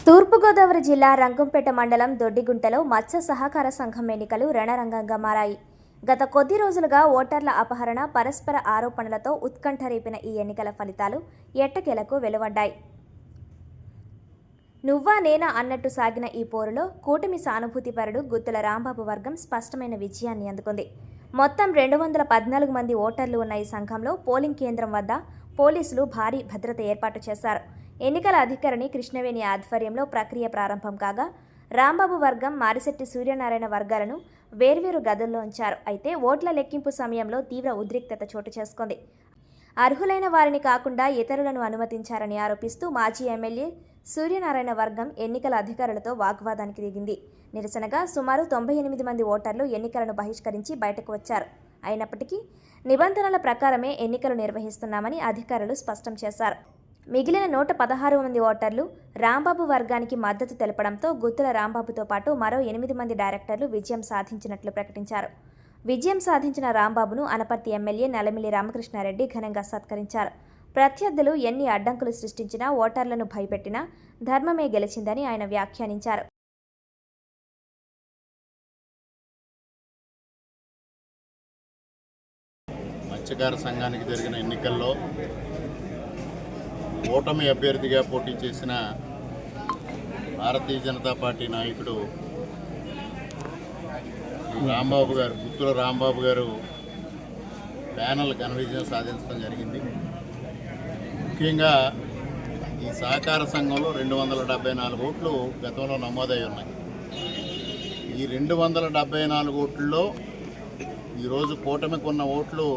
తూర్పుగోదావరి జిల్లా రంగంపేట మండలం దొడ్డిగుంటలో మత్స్య సహకార సంఘం ఎన్నికలు రణరంగంగా మారాయి. గత కొద్ది రోజులుగా ఓటర్ల అపహరణ, పరస్పర ఆరోపణలతో ఉత్కంఠ రేపిన ఈ ఎన్నికల ఫలితాలు ఎట్టకేలకు వెలువడ్డాయి. నువ్వా నేనా అన్నట్టు సాగిన ఈ పోరులో కూటమి సానుభూతిపరుడు గుత్తుల రాంబాబు వర్గం స్పష్టమైన విజయాన్ని అందుకుంది. మొత్తం 214 మంది ఓటర్లు ఉన్న ఈ సంఘంలో పోలింగ్ కేంద్రం వద్ద పోలీసులు భారీ భద్రత ఏర్పాటు చేశారు. ఎన్నికల అధికారిని కృష్ణవేణి ఆధ్వర్యంలో ప్రక్రియ ప్రారంభం కాగా రాంబాబు వర్గం, మారిశెట్టి సూర్యనారాయణ వర్గాలను వేర్వేరు గదుల్లో ఉంచారు. అయితే ఓట్ల లెక్కింపు సమయంలో తీవ్ర ఉద్రిక్తత చోటు చేసుకుంది. అర్హులైన వారిని కాకుండా ఇతరులను అనుమతించారని ఆరోపిస్తూ మాజీ ఎమ్మెల్యే సూర్యనారాయణ వర్గం ఎన్నికల అధికారులతో వాగ్వాదానికి దిగింది. నిరసనగా సుమారు 98 మంది ఓటర్లు ఎన్నికలను బహిష్కరించి బయటకు వచ్చారు. అయినప్పటికీ నిబంధనల ప్రకారమే ఎన్నికలు నిర్వహిస్తున్నామని అధికారులు స్పష్టం చేశారు. మిగిలిన 116 మంది ఓటర్లు రాంబాబు వర్గానికి మద్దతు తెలపడంతో గుత్తుల రాంబాబుతో పాటు మరో 8 మంది డైరెక్టర్లు విజయం సాధించినట్లు ప్రకటించారు. విజయం సాధించిన రాంబాబును అనపర్తి ఎమ్మెల్యే నల్లమిల్లి రామకృష్ణారెడ్డి ఘనంగా సత్కరించారు. ప్రత్యర్థులు ఎన్ని అడ్డంకులు సృష్టించినా, ఓటర్లను భయపెట్టినా ధర్మమే గెలిచిందని ఆయన వ్యాఖ్యానించారు. మత్స్యకార సంఘానికి జరిగిన ఎన్నికల్లో ఓటమి అభ్యర్థిగా పోటీ చేసిన భారతీయ జనతా పార్టీ నాయకుడు రాంబాబు గారు, గుత్తుల రాంబాబు గారు ప్యానల్ ఘన విజయం సాధించడం జరిగింది. ముఖ్యంగా ఈ సహకార సంఘంలో 274 ఓట్లు గతంలో నమోదై ఉన్నాయి. ఈ 274 ఓట్లలో ఈరోజు కూటమికి ఉన్న ఓట్లు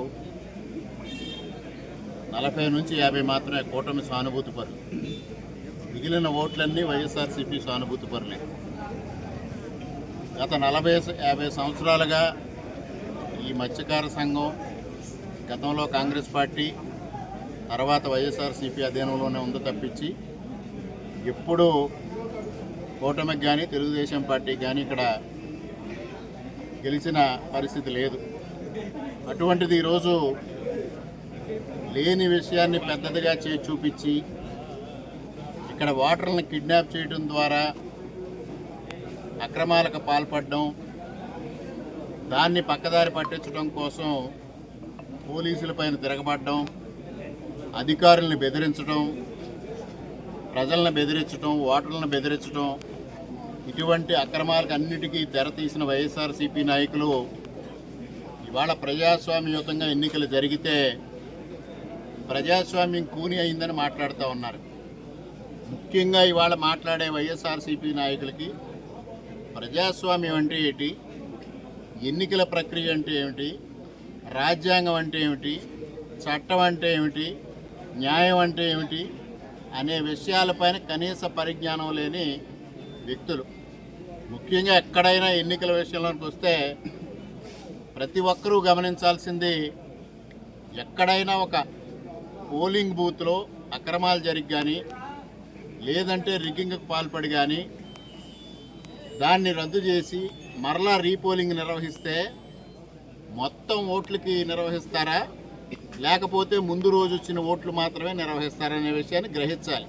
40 నుంచి 50 మాత్రమే కూటమి సానుభూతి పరులు. మిగిలిన ఓట్లన్నీ వైఎస్ఆర్సీపీ సానుభూతి పరులే. గత 40-50 సంవత్సరాలుగా ఈ మత్స్యకార సంఘం గతంలో కాంగ్రెస్ పార్టీ, తర్వాత వైఎస్ఆర్సీపీ అధీనంలోనే ఉంది తప్పించి ఎప్పుడూ కూటమికి కానీ తెలుగుదేశం పార్టీకి కానీ ఇక్కడ గెలిచిన పరిస్థితి లేదు. అటువంటిది ఈరోజు లేని విషయాన్ని పెద్దదిగా చేసి చూపించి ఇక్కడ ఓటర్లను కిడ్నాప్ చేయడం ద్వారా అక్రమాలకు పాల్పడడం, దాన్ని పక్కదారి పట్టించడం కోసం పోలీసులపైన తిరగబడడం, అధికారులను బెదిరించడం, ప్రజలను బెదిరించడం, ఓటర్లను బెదిరించడం, ఇటువంటి అక్రమాలకు అన్నిటికీ తెరతీసిన వైఎస్ఆర్సీపీ నాయకులు ఇవాళ ప్రజాస్వామ్యయుతంగా ఎన్నికలు జరిగితే ప్రజాస్వామ్యం కూని అయిందని మాట్లాడుతూ ఉన్నారు. ముఖ్యంగా ఇవాళ మాట్లాడే వైఎస్ఆర్సీపీ నాయకులకి ప్రజాస్వామ్యం అంటే ఏంటి, ఎన్నికల ప్రక్రియ అంటే ఏమిటి, రాజ్యాంగం అంటే ఏమిటి, చట్టం అంటే ఏమిటి, న్యాయం అంటే ఏమిటి అనే విషయాలపైన కనీస పరిజ్ఞానం లేని వ్యక్తులు. ముఖ్యంగా ఎక్కడైనా ఎన్నికల విషయంలోకి వస్తే ప్రతి ఒక్కరూ గమనించాల్సింది, ఎక్కడైనా ఒక పోలింగ్ బూత్లో అక్రమాలు జరిగి కానీ లేదంటే రిగ్గింగ్కి పాల్పడి కానీ దాన్ని రద్దు చేసి మరలా రీపోలింగ్ నిర్వహిస్తే మొత్తం ఓట్లకి నిర్వహిస్తారా, లేకపోతే ముందు రోజు వచ్చిన ఓట్లు మాత్రమే నిర్వహిస్తారనే విషయాన్ని గ్రహించాలి.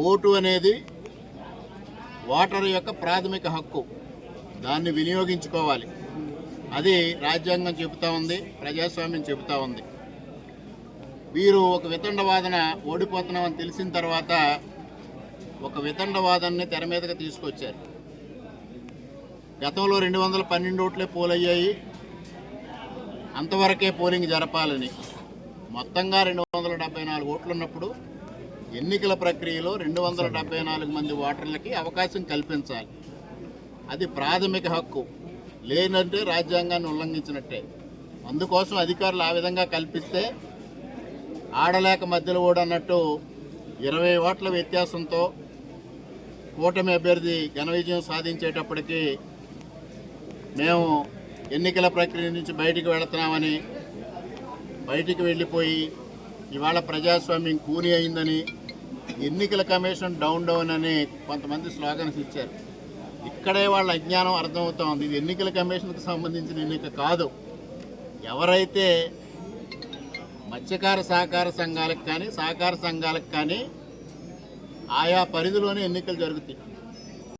ఓటు అనేది ఓటర్ యొక్క ప్రాథమిక హక్కు, దాన్ని వినియోగించుకోవాలి. అది రాజ్యాంగం చెబుతూ ఉంది, ప్రజాస్వామ్యం చెబుతూ ఉంది. వీరు ఒక వితండవాదన ఓడిపోతున్నామని తెలిసిన తర్వాత ఒక వితండవాదాన్ని తెర మీదకి తీసుకొచ్చారు. గతంలో 212 ఓట్లే పోలయ్యాయి, అంతవరకే పోలింగ్ జరపాలని. మొత్తంగా 274 ఓట్లు ఉన్నప్పుడు ఎన్నికల ప్రక్రియలో 274 మంది ఓటర్లకి అవకాశం కల్పించాలి. అది ప్రాథమిక హక్కు, లేనంటే రాజ్యాంగాన్ని ఉల్లంఘించినట్టే. అందుకోసం అధికారులు ఆ విధంగా కల్పిస్తే ఆడలేక మధ్యలో ఓడన్నట్టు 20 ఓట్ల వ్యత్యాసంతో కూటమి అభ్యర్థి ఘన విజయం సాధించేటప్పటికీ మేము ఎన్నికల ప్రక్రియ నుంచి బయటికి వెళుతున్నామని, బయటికి వెళ్ళిపోయి ఇవాళ ప్రజాస్వామ్యం కూని అయిందని, ఎన్నికల కమిషన్ డౌన్ అని కొంతమంది స్లోగన్స్ ఇచ్చారు. ఇక్కడే వాళ్ళ అజ్ఞానం అర్థమవుతోంది. ఇది ఎన్నికల కమిషన్కి సంబంధించిన ఎన్నిక కాదు. ఎవరైతే మత్స్యకార సహకార సంఘాలకు కానీ సహకార సంఘాలకు కానీ ఆయా పరిధిలోనే ఎన్నికలు జరుగుతాయి.